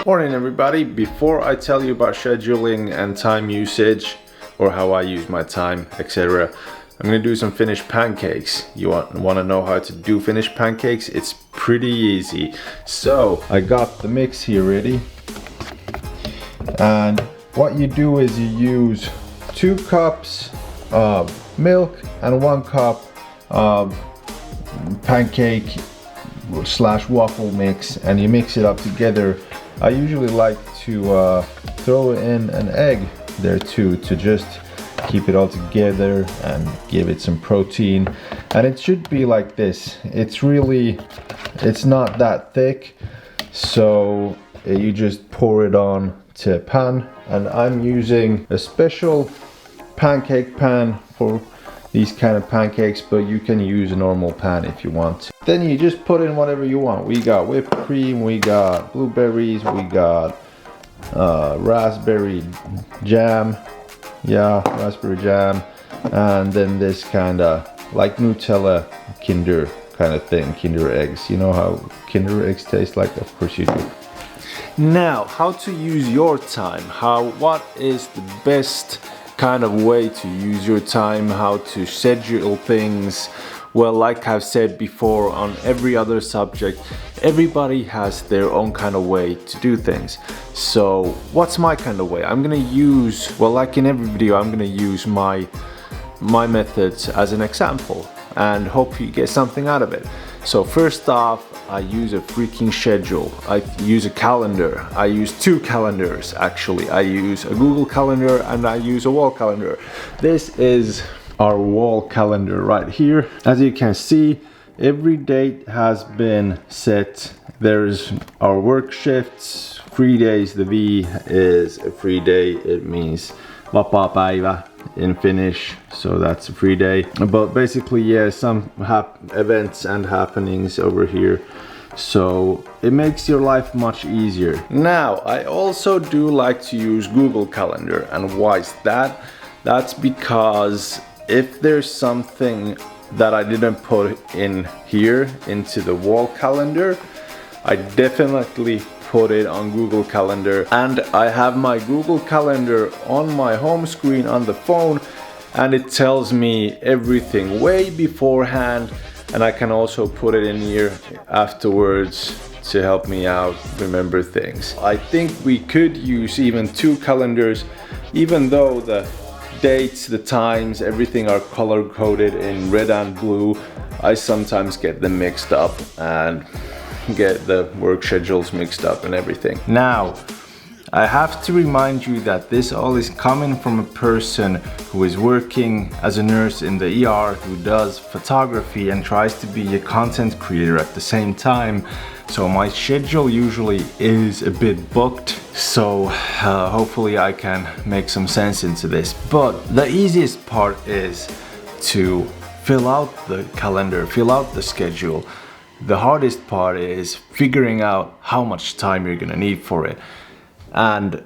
Morning everybody. Before I tell you about scheduling and time usage or how I use my time, etc., I'm gonna do some finished pancakes. You want to know how to do finished pancakes? It's pretty easy. So I got the mix here ready, and what you do is you use 2 cups of milk and 1 cup of pancake / waffle mix, and you mix it up together. I usually like to throw in an egg there too, to just keep it all together and give it some protein. And it should be like this. It's not that thick, so you just pour it on to a pan. And I'm using a special pancake pan for these kind of pancakes, but you can use a normal pan if you want to. Then you just put in whatever you want. We got whipped cream, we got blueberries, we got raspberry jam. Yeah, raspberry jam. And then this kind of like Nutella Kinder kind of thing, Kinder eggs. You know how Kinder eggs taste like? Of course you do. Now, how to use your time. What is the best kind of way to use your time, how to schedule things. Well, like I've said before on every other subject, everybody has their own kind of way to do things. So what's my kind of way? I'm gonna use, well, like in every video, I'm gonna use my methods as an example and hope you get something out of it. So first off, I use a freaking schedule. I use a calendar. I use 2 calendars actually. I use a Google calendar and I use a wall calendar. This is our wall calendar right here. As you can see, every date has been set. There's our work shifts, free days. The V is a free day. It means vapaa-päivä in Finnish, so that's a free day. But basically, yeah, some events and happenings over here, so it makes your life much easier. Now, I also do like to use Google Calendar, and why is that? That's because if there's something that I didn't put in here into the wall calendar, I definitely put it on Google Calendar. And I have my Google Calendar on my home screen on the phone, and it tells me everything way beforehand, and I can also put it in here afterwards to help me out remember things. I think we could use even 2 calendars, even though the dates, the times, everything are color coded in red and blue. I sometimes get them mixed up and get the work schedules mixed up and everything. Now, I have to remind you that this all is coming from a person who is working as a nurse in the ER, who does photography and tries to be a content creator at the same time. So my schedule usually is a bit booked, so hopefully I can make some sense into this. But the easiest part is to fill out the calendar, fill out the schedule. The hardest part is figuring out how much time you're gonna need for it. And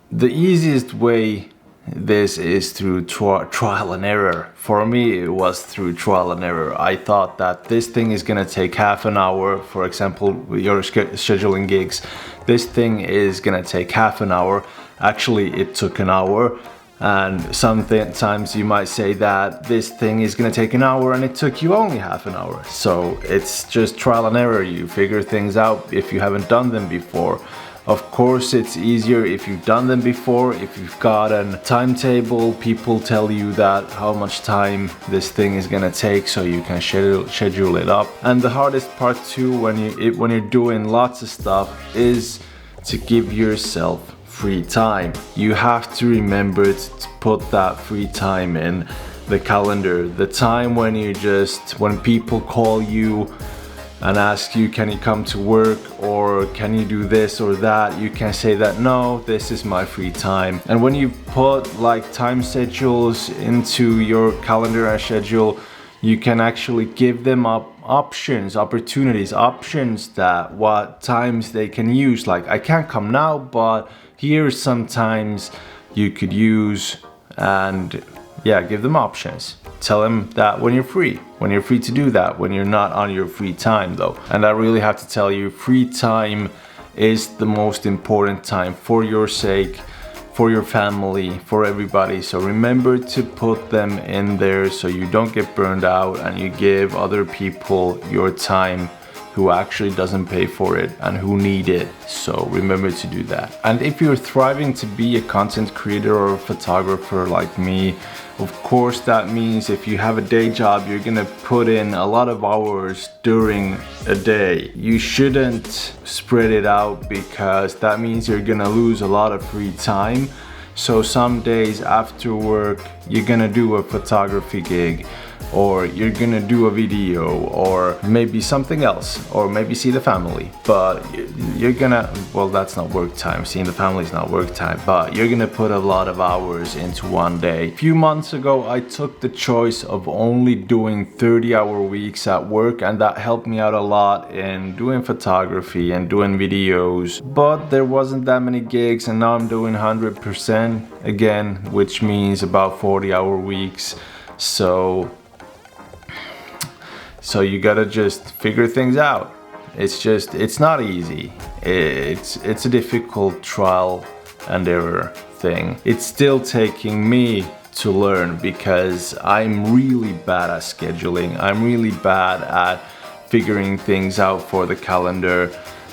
the easiest way this is through trial and error. For me, it was through trial and error. I thought that this thing is gonna take half an hour. For example, you're scheduling gigs. This thing is gonna take half an hour. Actually, it took an hour. And sometimes you might say that this thing is gonna take an hour and it took you only half an hour. So it's just trial and error. You figure things out if you haven't done them before. Of course, it's easier if you've done them before. If you've got a timetable, people tell you that how much time this thing is gonna take, so you can schedule it up. And the hardest part too, when you're doing lots of stuff, is to give yourself free time. You have to remember to put that free time in the calendar. The time when people call you and ask you, can you come to work, or can you do this or that, you can say that no, this is my free time. And when you put like time schedules into your calendar and schedule, you can actually give them options that what times they can use. Like, I can't come now, but here's some times you could use, and yeah, give them options. Tell them that when you're free to do that, when you're not on your free time though. And I really have to tell you, free time is the most important time for your sake, for your family, for everybody. So remember to put them in there so you don't get burned out and you give other people your time who actually doesn't pay for it and who need it. So remember to do that. And if you're thriving to be a content creator or a photographer like me, of course that means if you have a day job, you're gonna put in a lot of hours during a day. You shouldn't spread it out because that means you're gonna lose a lot of free time. So some days after work, you're gonna do a photography gig, or you're gonna do a video, or maybe something else, or maybe see the family. But you're gonna, well, that's not work time. Seeing the family is not work time, but you're gonna put a lot of hours into one day. A few months ago, I took the choice of only doing 30-hour weeks at work, and that helped me out a lot in doing photography and doing videos. But there wasn't that many gigs, and now I'm doing 100% again, which means about 40-hour weeks. So you gotta just figure things out. It's not easy. It's a difficult trial and error thing. It's still taking me to learn because I'm really bad at scheduling. I'm really bad at figuring things out for the calendar.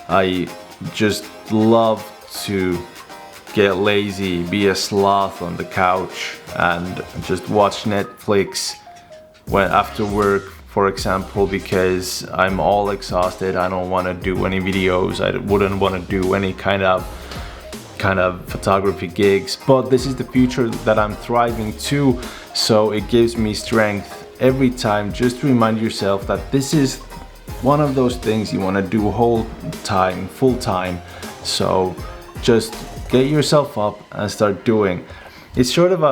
I just love to get lazy, be a sloth on the couch and just watch Netflix when after work, for example, because I'm all exhausted. I don't want to do any videos. I wouldn't want to do any kind of photography gigs, but this is the future that I'm thriving to, so it gives me strength every time. Just remind yourself that this is one of those things you want to do whole time, full time. So just get yourself up and start doing. It's sort of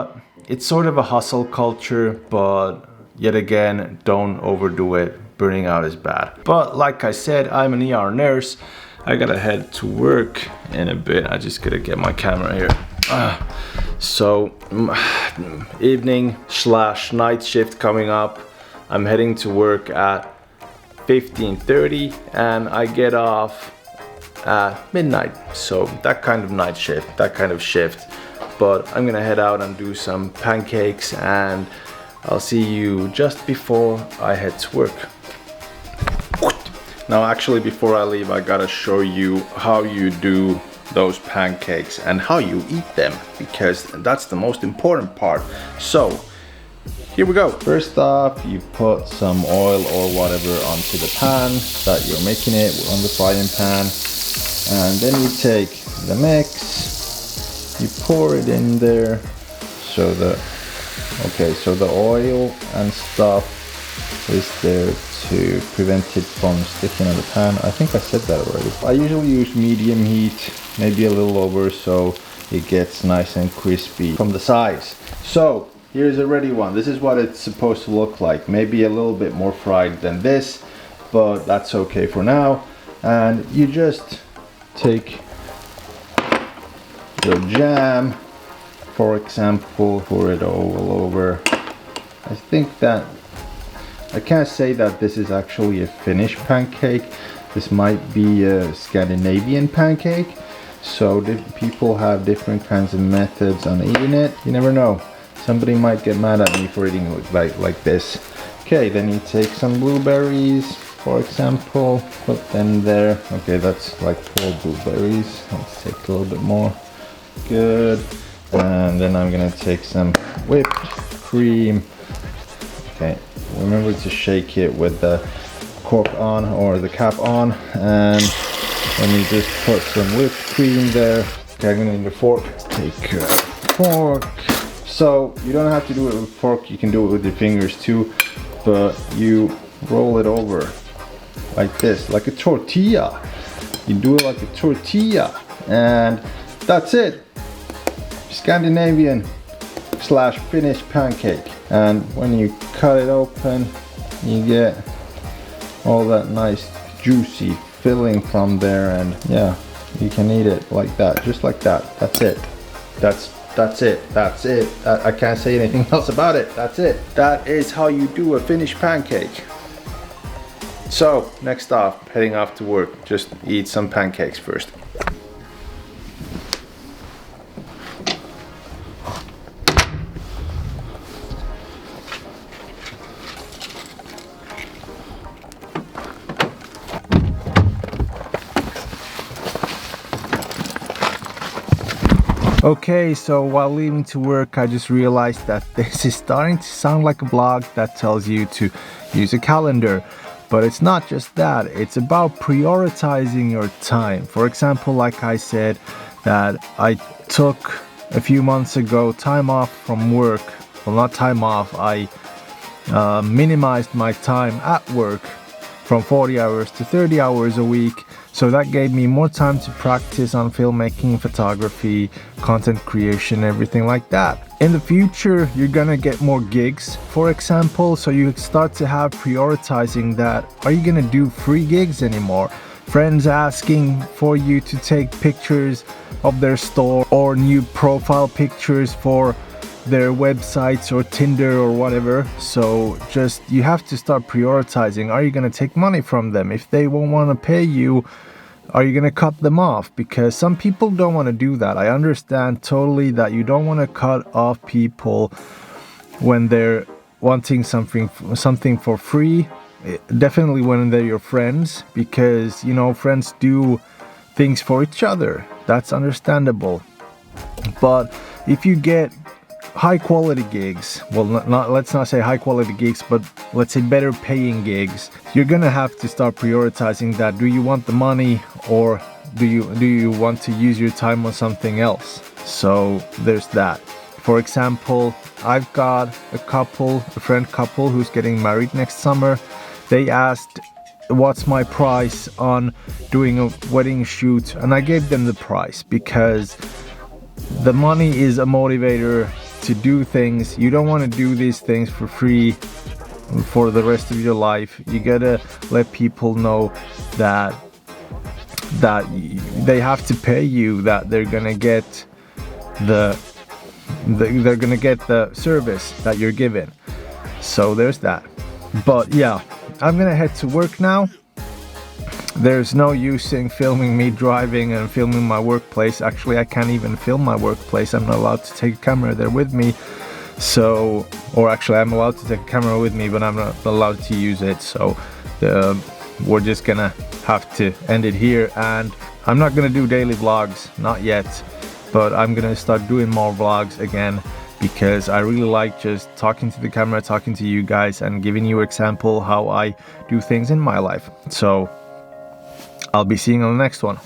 a hustle culture, but yet again, don't overdo it. Burning out is bad. But like I said, I'm an ER nurse. I gotta head to work in a bit. I just gotta get my camera here. So evening / night shift coming up. I'm heading to work at 15:30 and I get off at midnight. So that kind of night shift, that kind of shift. But I'm gonna head out and do some pancakes, and I'll see you just before I head to work. Now actually, before I leave, I gotta show you how you do those pancakes and how you eat them, because that's the most important part. So here we go. First off, you put some oil or whatever onto the pan that you're making it on the frying pan, and then you take the mix, you pour it in there. So the oil and stuff is there to prevent it from sticking on the pan. I think I said that already. I usually use medium heat, maybe a little over, so it gets nice and crispy from the sides. So here's a ready one. This is what it's supposed to look like. Maybe a little bit more fried than this, but that's okay for now. And you just take your jam, for example, pour it all over. I think that I can't say that this is actually a Finnish pancake. This might be a Scandinavian pancake. So people have different kinds of methods on eating it. You never know. Somebody might get mad at me for eating it like this. Okay, then you take some blueberries, for example, put them there. Okay, that's like 4 blueberries. Let's take a little bit more. Good. And then I'm gonna take some whipped cream. Okay, remember to shake it with the cork on or the cap on, and then you just put some whipped cream there. Okay, I'm gonna need a fork. Take a fork. So you don't have to do it with a fork, you can do it with your fingers too, but you roll it over like this, like a tortilla. You do it like a tortilla, and that's it. Scandinavian / Finnish pancake. And when you cut it open, you get all that nice juicy filling from there, and yeah, you can eat it like that, just like that. That's it. That's it. I can't say anything else about it. That's it. That is how you do a Finnish pancake. So next off, heading off to work. Just eat some pancakes first. Okay, so while leaving to work, I just realized that this is starting to sound like a blog that tells you to use a calendar. But it's not just that, it's about prioritizing your time. For example, like I said, that I took a few months ago time off from work. Well, not time off, I minimized my time at work from 40 hours to 30 hours a week. So that gave me more time to practice on filmmaking, photography, content creation, everything like that. In the future, you're gonna get more gigs, for example, so you start to have prioritizing that. Are you gonna do free gigs anymore? Friends asking for you to take pictures of their store or new profile pictures for their websites or Tinder or whatever. So just you have to start prioritizing. Are you going to take money from them? If they won't want to pay you, are you going to cut them off? Because some people don't want to do that. I understand totally that you don't want to cut off people when they're wanting something for free. Definitely when they're your friends, because you know friends do things for each other. That's understandable. But if you get high quality gigs, well, let's not say high quality gigs, but let's say better paying gigs, you're gonna have to start prioritizing that. Do you want the money, or do you want to use your time on something else? So there's that. For example, I've got a friend couple who's getting married next summer. They asked what's my price on doing a wedding shoot, and I gave them the price because the money is a motivator to do things. You don't want to do these things for free for the rest of your life. You gotta let people know that they have to pay you, that they're gonna get the service that you're given. So there's that. But yeah, I'm gonna head to work now. There's no use in filming me driving and filming my workplace. Actually, I can't even film my workplace. I'm not allowed to take a camera there with me. So, or actually I'm allowed to take a camera with me, but I'm not allowed to use it. So we're just gonna have to end it here. And I'm not gonna do daily vlogs, not yet. But I'm gonna start doing more vlogs again, because I really like just talking to the camera, talking to you guys, and giving you example how I do things in my life. So I'll be seeing you on the next one.